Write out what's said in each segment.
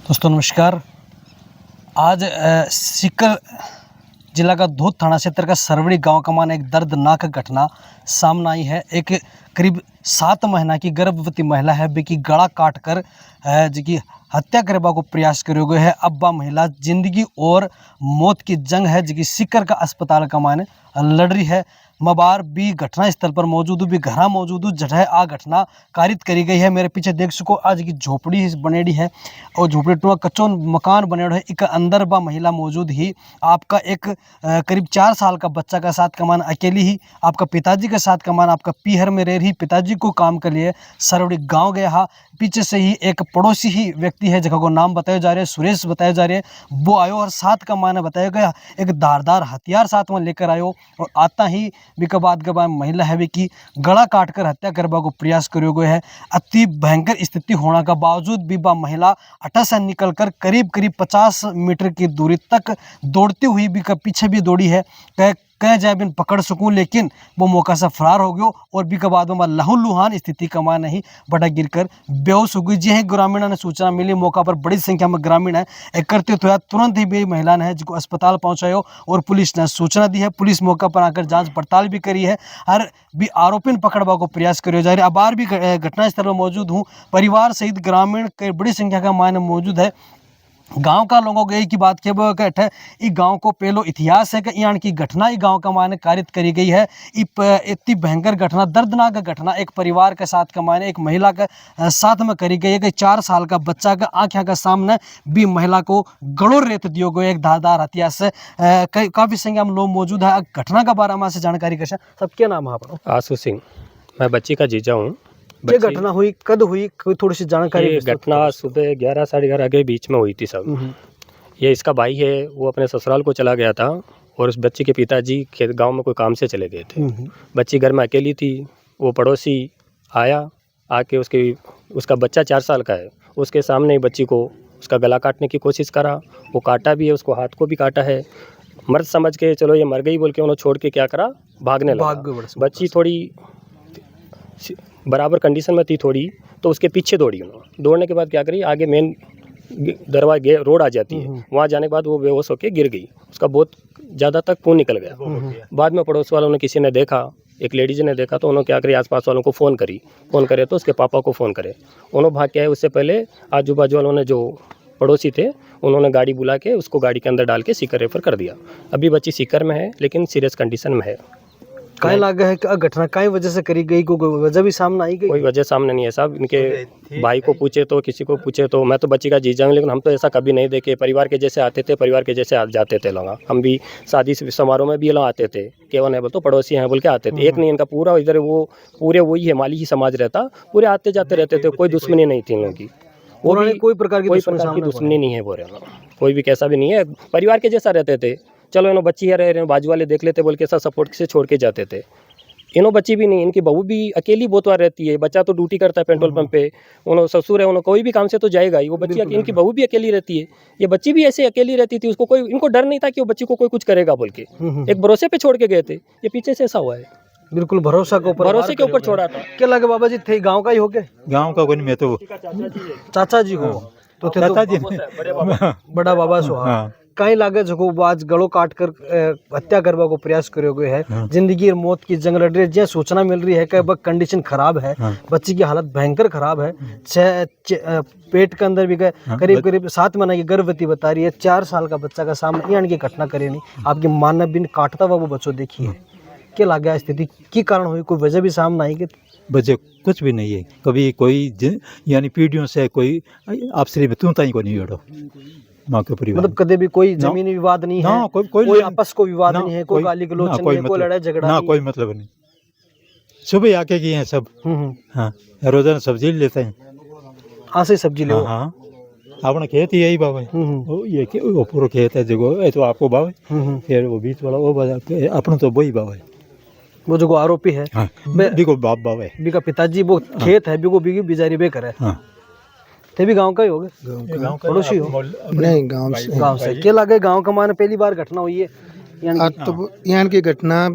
दोस्तों नमस्कार। आज सीकर जिला का धोद थाना क्षेत्र का सरवड़ी गांव का मान एक दर्दनाक घटना सामने आई है। एक करीब 7 महीना की गर्भवती महिला है बेकी गला काट कर जिकी हत्या करने को प्रयास करो गए है। अब वह महिला जिंदगी और मौत की जंग है जिकी सीकर का अस्पताल का मान लड़ रही है। मबार भी घटना स्थल पर मौजूद भी घरा मौजूद जठे आ घटना कारित करी गई है। मेरे पीछे देख सको आज की झोपड़ी बनेड़ी है और झोपड़ी टूआ कच्चो मकान बनेड़ो है। एक अंदर बा महिला मौजूद ही आपका एक करीब 4 साल का बच्चा का साथ कमान अकेली ही आपका पिताजी के साथ कमान आपका पीहर में रह रही पिताजी को काम के लिए सरवड़ी गांव गया हा। पीछे से ही एक पड़ोसी ही व्यक्ति है जगह को नाम बताया जा रहा है, सुरेश बताया जा रहा है, वो आयो और साथ का माने बताया गया एक धारदार हथियार साथ में लेकर आयो और आता ही बिका बाद के बाद महिला है कि गला काट कर हत्या करने को प्रयास करो गए है। अति भयंकर स्थिति होने का बावजूद भी वह महिला अटा से निकल कर करीब 50 मीटर की दूरी तक दौड़ती हुई भी पीछे भी दौड़ी है। कह जाए बिन पकड़ सकूं लेकिन वो मौका से फरार हो गयो और भी के बाद में लहू लुहान स्थिति कमा नहीं बड़ा गिर कर बेहोश हो गई। जी है ग्रामीणों ने सूचना मिली, मौका पर बड़ी संख्या में ग्रामीण है एकत्रित हुआ। तुरंत ही भी महिला ने जिसको अस्पताल पहुंचायो और पुलिस ने सूचना दी है। पुलिस मौका पर आकर जांच पड़ताल भी करी है और भी आरोपी ने पकड़वा को प्रयास करो जा रहा है। अबार भी घटनास्थल पर मौजूद हूँ, परिवार सहित ग्रामीण बड़ी संख्या का मान मौजूद है। गांव का लोगों के की बात के गांव को पहलो इतिहास है कि यहाँ की घटना ही गांव का मायने कारित करी गई है। इतनी भयंकर घटना दर्दनाक घटना एक परिवार के साथ का मायने एक महिला के साथ में करी गई है कि 4 साल का बच्चा का आँखें का सामने भी महिला को गड़ो रेत दियो गयो एक धारदार हथियार से। काफ़ी संख्या में लोग मौजूद है। घटना का बारे में से जानकारी कैसे सबके नाम है आप? आशु सिंह, मैं बच्ची का जीजा हूँ। ये घटना हुई कद हुई, कोई थोड़ी सी जानकारी? ये घटना सुबह 11 साढ़े 11 के बीच में हुई थी सब। ये इसका भाई है, वो अपने ससुराल को चला गया था और उस बच्ची के पिताजी खेत गांव में कोई काम से चले गए थे। बच्ची घर में अकेली थी। वो पड़ोसी आया, आके उसका बच्चा 4 साल का है, उसके सामने ही बच्ची को उसका गला काटने की कोशिश करा। वो काटा भी है, उसको हाथ को भी काटा है। मर्द समझ के चलो ये मर गई बोल के उन्होंने छोड़ के क्या करा, भागने लगा। बच्ची थोड़ी बराबर कंडीशन में थी थोड़ी, तो उसके पीछे दौड़ी। उन्होंने दौड़ने के बाद क्या करी, आगे मेन दरवाजे रोड आ जाती है, वहाँ जाने के बाद वो बेहोश होकर गिर गई। उसका बहुत ज़्यादा तक खून निकल गया। बाद में पड़ोस वालों ने किसी ने देखा, एक लेडीज ने देखा, तो उन्होंने क्या करी आसपास वालों को फ़ोन करे तो उसके पापा को फ़ोन करे। उन्होंने भाग के आए। उससे पहले आजू बाजू वालों ने जो पड़ोसी थे उन्होंने गाड़ी बुला के उसको गाड़ी के अंदर डाल के सीकर रेफर कर दिया। अभी बच्ची सीकर में है लेकिन सीरियस कंडीशन में है। कहीं लगा है कि घटना कई वजह से करी गई, कोई वजह भी सामने आई गई? कोई वजह सामने नहीं है साहब। इनके भाई को पूछे तो किसी को पूछे तो मैं तो बच्ची का जीजा हूँ, लेकिन हम तो ऐसा कभी नहीं देखे। परिवार के जैसे आते थे, परिवार के जैसे जाते थे लोग। हम भी शादी समारोह में भी लोग आते थे, केवल है बोल तो पड़ोसी हैं बोल के आते थे। एक नहीं, इनका पूरा इधर वो पूरे वही है माली ही समाज रहता, पूरे आते जाते रहते थे। कोई दुश्मनी नहीं थी इन लोगों की। वो भी कोई प्रकार की दुश्मनी नहीं है बोल रहे, कोई भी कैसा भी नहीं है। परिवार के जैसा रहते थे। चलो इन्हों बच्ची है रह रहे बाजू वाले देख लेते बोल के ऐसा सपोर्ट से छोड़ के जाते थे। इन्हों बच्ची भी नहीं, इनकी बहू भी अकेली बहुत बार रहती है। बच्चा तो ड्यूटी करता है पेट्रोल पंप पे, उन्होंने ससुर है, उन्होंने कोई भी काम से तो जाएगा ही। वो बच्ची इनकी बहू भी अकेली रहती है। ये बच्ची भी ऐसे अकेली रहती थी। उसको कोई इनको डर नहीं था कि वो बच्ची को कोई कुछ करेगा बोल के। एक भरोसे पे छोड़ के गए थे। ये पीछे से ऐसा हुआ है, बिल्कुल भरोसे के ऊपर छोड़ा था। क्या लगे बाबा जी थे गाँव का ही हो गए? गांव का कोई नहीं, मैं तो चाचा जी हो तो थे चाचा जी बड़ा बाबा सो। कहीं लागे जो आज गलो काट कर हत्या करने को प्रयास करे हुए है। जिंदगी और मौत की जंग लड़ रही है। जो सूचना मिल रही है कि वह कंडीशन खराब है, बच्ची की हालत भयंकर खराब है। पेट के अंदर भी करीब 7 महीने की गर्भवती बता रही है। 4 साल का बच्चा का सामने यहाँ की घटना करे नहीं, आपकी मानव बिन काटता हुआ वो बच्चों देखिए। क्या लगा स्थिति की कारण हुई, कोई वजह भी सामने आई कि बच्चे कुछ भी नहीं है। कभी कोई यानी पीढ़ियों से कोई आपसे तू ताई को नहीं जोड़ो माँ के परिवार, मतलब कदे भी कोई जमीनी विवाद नहीं है, कोई आपस को विवाद नहीं है, कोई गाली गलौज नहीं है, कोई लड़ाई झगड़ा ना, कोई मतलब नहीं। सुबह आके किए हैं सब। हाँ, रोजाना सब्जी लेते हैं। हाँ से सब्जी ले। हाँ, अपना खेत ही यही बाबा है। ये पूरा खेत है जगह तो आपको बाबा है, फिर वो बीच वाला वो अपना तो वही बाबा है। वो जो आरोपी है बिको बाप बाबा है, बिका पिताजी वो खेत है बिको बिकी बिजारी बेकर है। ते भी गांव का ही होगे, पड़ोसी हो? नहीं, गांव से। क्या लगे गांव का माने पहली बार घटना हुई है? तो यहाँ की घटना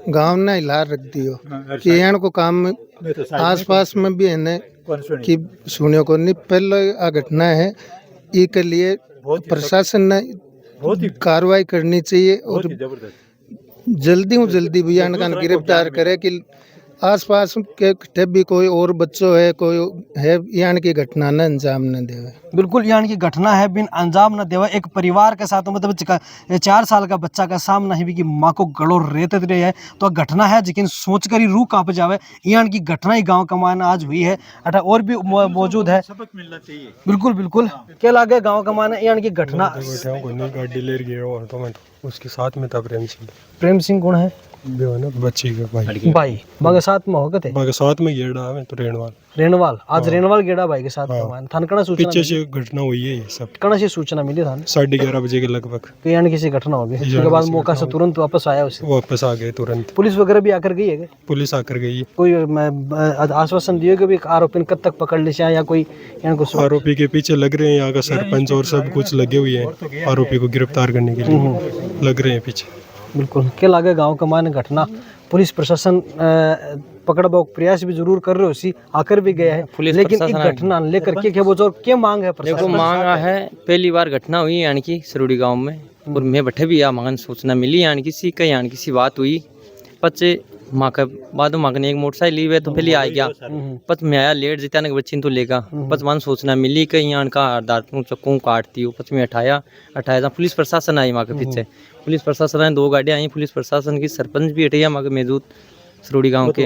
गांव ने हिलार रख दियो कि यहाँ को काम आस पास में भी है कि सुनियो को नहीं। पहले आ घटना है के लिए प्रशासन ने कार्रवाई करनी चाहिए और जल्दी भी इनका गिरफ्तार करे कि आसपास के जब भी कोई और बच्चों है कोई है यान की घटना न अंजाम न देवे। बिल्कुल यानी कि घटना है बिन अंजाम न देवा एक परिवार के साथ मतलब 4 साल का बच्चा का सामना है भी कि माँ को गड़ो रेत रही है तो घटना है लेकिन सोच कर ही रूह कांप जावे। यानी कि घटना ही गांव कमान आज हुई है अटा और भी मौजूद है। सबक मिलना चाहिए। बिल्कुल बिल्कुल क्या लागे गाँव कमान यानी कि घटना गाड़ी ले गए और तो मैं उसके साथ में था प्रेम सिंह कौन है बच्ची का भाई बागे साथ में होगा थे बाकी साथ में गेड़ा है तो रेणवाल आज रेणवाल गेड़ा भाई के साथ कमान थान कणा सूचना पीछे से घटना हुई है ये सब कणा से सूचना मिली थान 11:30 बजे के लगभग कि यानी किसी घटना हो गई उसके बाद मौका से तुरंत वापस आया उसे वापस आ गए तुरंत पुलिस वगैरह भी आकर गई है क्या? पुलिस आकर गई कोई आश्वासन दिए कि भी आरोपी कब तक पकड़ ले या कोई आरोपी के पीछे लग रहे हैं यहाँ का सरपंच और सब कुछ लगे हुए हैं आरोपी को गिरफ्तार करने के लिए लग रहे हैं पीछे। बिल्कुल क्या लगे गाँव कमान घटना पुलिस प्रशासन पकड़वा प्रयास भी जरूर कर रहे हो सी आकर भी गया है लेकिन एक घटना लेकर के क्या बोझो क्या मांग है देखो मांग है पहली बार घटना हुई यानी कि सरोड़ी गांव में और मैं बैठे भी मांगन सूचना मिली यानी किसी का यानी किसी बात हुई बच्चे माँ का बाद माँ ने एक मोटरसाइकिल ली हुई तो पहले आ गया पच में आया लेट जीता ना बच्ची तो लेगा पच मान सूचना मिली कहीं यहाँ का दांतों चक्कू काटती हूँ पच में हटाया पुलिस प्रशासन आई माँ के पीछे पुलिस प्रशासन आई 2 गाड़ियाँ आई पुलिस प्रशासन की सरपंच भी हटाया माँ के मौजूद सरोड़ी गांव के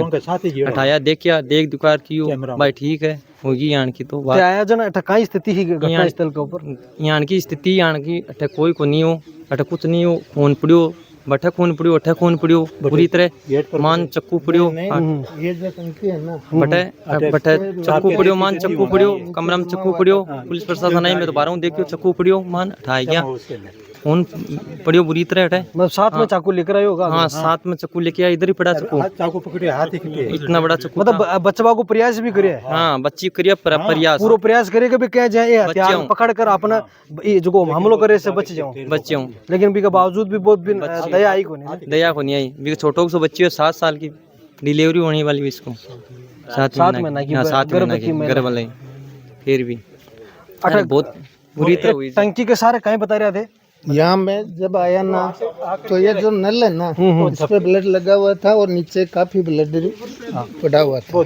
हटाया देख दुकार की भाई ठीक है होगी यहाँ की तो कई स्थिति ही घटनास्थल के ऊपर यहाँ की स्थिति यहाँ की अठे कोई को नहीं हो अठे कुछ नहीं हो खून पड़ियो बठे खून पड़ियो अठे खून पड़ियो पूरी तरह मान चक्कू पड़ियो बटे चक्कू पड़ियो मान चक्कू पड़ियो कमरा में चक्कू पड़ियो पुलिस प्रशासन आई मैं तो बाहर देखियो चक्कू पड़ियो मान हटाया गया खून पड़ियो बुरी तरह हटे मतलब साथ में चाकू लेकर आए होगा। हाँ साथ में चाकू लेके आया इधर ही पड़ा चाकू पकड़े हाथ इतना बड़ा चाकू मतलब बच्चा को प्रयास भी करे हाँ बच्ची करिए प्रयास पूरा प्रयास करे भी क्या जाए हथियार पकड़ कर अपना जो हमलो करे से बच जाऊं लेकिन भी के बावजूद भी बहुत भी दया आई को नहीं आई भी छोटो से बच्ची है 7 साल की डिलीवरी होने वाली इसको 7 महीना की गर्भ वाले फिर भी बहुत बुरी तरह हुई। टंकी के सारे कहीं बता रहे थे यहाँ में जब आया ना तो ये जो नल है ना इस पे ब्लड लगा हुआ था और नीचे काफी ब्लड पड़ा हुआ था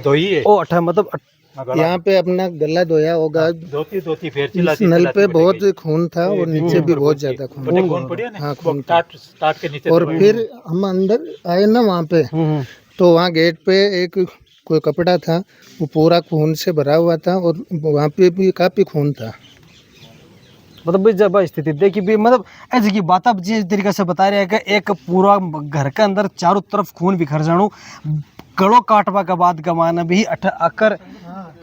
ओ अठा मतलब यहाँ पे अपना गला धोया होगा इस नल पे बहुत खून था और नीचे भी बहुत ज्यादा खून हाँ खून था। और फिर हम अंदर आए ना वहाँ पे तो वहाँ गेट पे एक कोई कपड़ा था वो पूरा खून से भरा हुआ था और वहाँ पे भी काफी खून था। मतलब जब स्थिति देखी भी मतलब ऐसी की बात आप जिस तरीके से बता रहे हैं कि एक पूरा घर के अंदर चारों तरफ खून बिखर जानो गड़ो काटवा के बाद गमाना भी अकर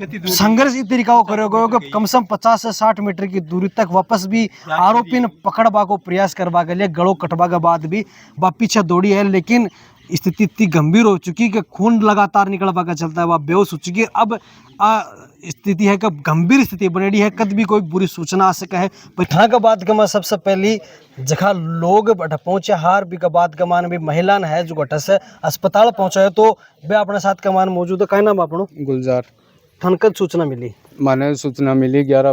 संघर्ष इस तरीका को करोगे कि कम से कम 50 से 60 मीटर की दूरी तक वापस भी आरोपी ने पकड़वा को प्रयास करवा के लिए गड़ो कटवा के बाद भी वह पीछे दौड़ी है लेकिन स्थिति इतनी गंभीर हो चुकी कि खून लगातार निकलवा का चलता है वह बेहोश हो चुकी है। अब स्थिति है कि गंभीर स्थिति बनेड़ी है कद भी कोई बुरी सूचना आ सके है पठा के बाद गमा सबसे पहली जगह लोग पहुंचे हार भी के बाद गमान भी महिला है जो घट से अस्पताल पहुंचा है तो वे अपने साथ कमान मौजूद है। क्या नाम अपनो? गुलजार। ठनकद सूचना मिली माने सूचना मिली 11:15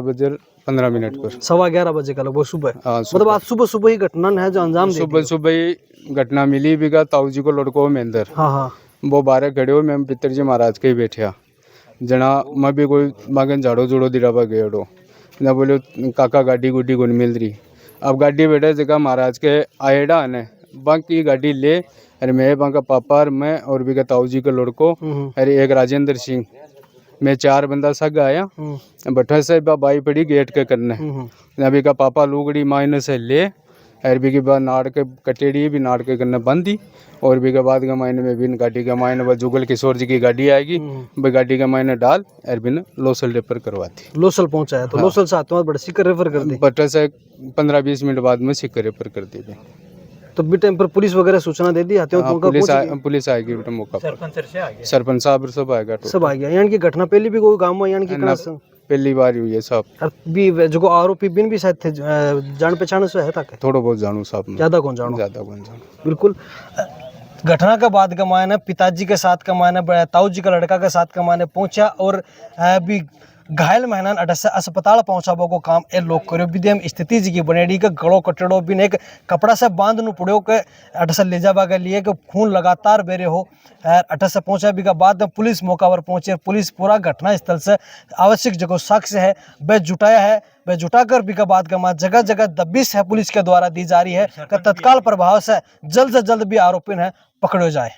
पर 11:15 बजे का लगभग सुबह मतलब आज सुबह ही घटना है जो अंजाम सुबह ही घटना मिली बिगा ताऊ जी को लड़को में अंदर हाँ वो बाहर खड़े हो मैं पितर जी महाराज के ही बैठा जना मैं भी कोई मगन झाड़ो जुड़ो दिराबा गयो ना बोलो काका गाड़ी गुड्डी को मिल रही अब गाड़ी बैठे जगह महाराज के आएडा ने बाकी गाड़ी ले अरे मैं बांका पापा मैं और भी ताऊ जी का लड़को अरे एक राजेंद्र सिंह मैं 4 बंदा सग आया बठा से बाई पड़ी गेट के करने अभी का पापा लुगड़ी मायने से ले अरबी के बाद नाड़ के कटेड़ी भी नाड़ के करने बंदी और भी के बाद का मायने में भी गाड़ी का मायने वह जुगल किशोर जी की गाड़ी आएगी भाई गाड़ी का मायने डाल अरबी ने लोसल रेफर करवाती लोसल पहुंचाया तो लोसल से आत्मा बड़ा सिक्कर रेफर कर दी बटा से 15-20 मिनट बाद में सिक्कर रेफर कर दी तो भी टाइम पर पुलिस वगैरह सूचना दे दी पुलिस आएगी बेटा मौका पर सरपंच साहब सब आएगा सब आ गया यानी कि घटना पहले भी कोई गांव में यानी कि पहली बार हुई है साहब भी जो आरोपी बिन भी शायद थे जान पहचान से है तक थोड़ा बहुत जानू साहब ज्यादा कौन जानो बिल्कुल। घटना के बाद का मायने पिताजी के साथ का मायने ताऊ जी का लड़का के साथ का मायने पहुंचा और भी घायल मेहमान अट से अस्पताल पहुंचाबो को काम ए लोग करो विद्यम स्थिति जी की बनेडी के गड़ो कटड़ो बिन एक कपड़ा से बांध नु पड़ो के अट से ले जावा के लिए कि खून लगातार बेरे हो। अट से पहुंचा भी के बाद पुलिस मौका पर पहुंचे। पुलिस पूरा घटना स्थल से आवश्यक जो साक्ष्य है वह जुटाया है। वह जुटाकर भी के बाद का जगह जगह दबिश है पुलिस के द्वारा दी जा रही है कि तत्काल प्रभाव से जल्द भी आरोपी है पकड़ो जाए।